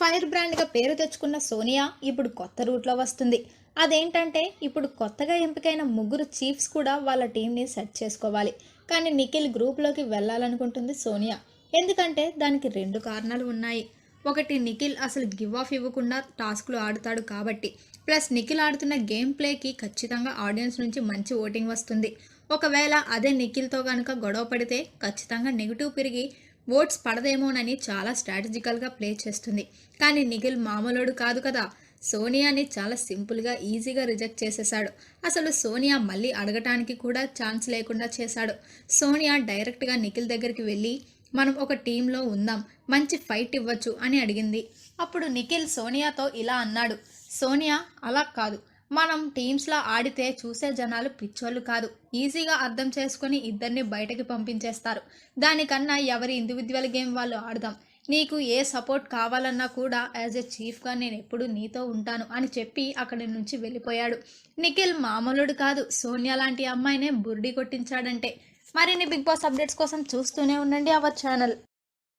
Fire బ్రాండ్గా పేరు తెచ్చుకున్న సోనియా ఇప్పుడు కొత్త రూట్లో వస్తుంది. అదేంటంటే ఇప్పుడు కొత్తగా ఎంపికైన ముగ్గురు చీఫ్స్ కూడా వాళ్ళ టీంని సెట్ చేసుకోవాలి. కానీ నిఖిల్ గ్రూప్లోకి వెళ్ళాలనుకుంటుంది సోనియా. ఎందుకంటే దానికి రెండు కారణాలు ఉన్నాయి. ఒకటి, నిఖిల్ అసలు గివ్ ఆఫ్ ఇవ్వకుండా టాస్క్లు ఆడుతాడు కాబట్టి. ప్లస్ నిఖిల్ ఆడుతున్న గేమ్ ప్లేకి ఖచ్చితంగా ఆడియన్స్ నుంచి మంచి ఓటింగ్ వస్తుంది. ఒకవేళ అదే నిఖిల్తో కనుక గొడవ పడితే ఖచ్చితంగా నెగిటివ్ పెరిగి ఓట్స్ పడదేమోనని చాలా స్ట్రాటజికల్గా ప్లే చేస్తుంది. కానీ నిఖిల్ మామూలుడు కాదు కదా. సోనియాని చాలా సింపుల్గా ఈజీగా రిజెక్ట్ చేసేశాడు. అసలు సోనియా మళ్ళీ అడగటానికి కూడా ఛాన్స్ లేకుండా చేశాడు. సోనియా డైరెక్ట్గా నిఖిల్ దగ్గరికి వెళ్ళి మనం ఒక టీంలో ఉందాం, మంచి ఫైట్ ఇవ్వచ్చు అని అడిగింది. అప్పుడు నిఖిల్ సోనియాతో ఇలా అన్నాడు, సోనియా అలా కాదు, మనం టీమ్స్లో ఆడితే చూసే జనాలు పిచ్చోళ్ళు కాదు, ఈజీగా అర్థం చేసుకొని ఇద్దరిని బయటకి పంపించేస్తారు. దానికన్నా ఎవరి ఇండివిజువల్ గేమ్ వాళ్ళు ఆడదాం. నీకు ఏ సపోర్ట్ కావాలన్నా కూడా యాజ్ ఎ చీఫ్గా నేను ఎప్పుడు నీతో ఉంటాను అని చెప్పి అక్కడి నుంచి వెళ్ళిపోయాడు. నిఖిల్ మామూలుడు కాదు, సోనియా లాంటి అమ్మాయినే బుర్డి కొట్టించాడంటే. మరిన్ని బిగ్ బాస్ అప్డేట్స్ కోసం చూస్తూనే ఉండండి అవర్ ఛానల్.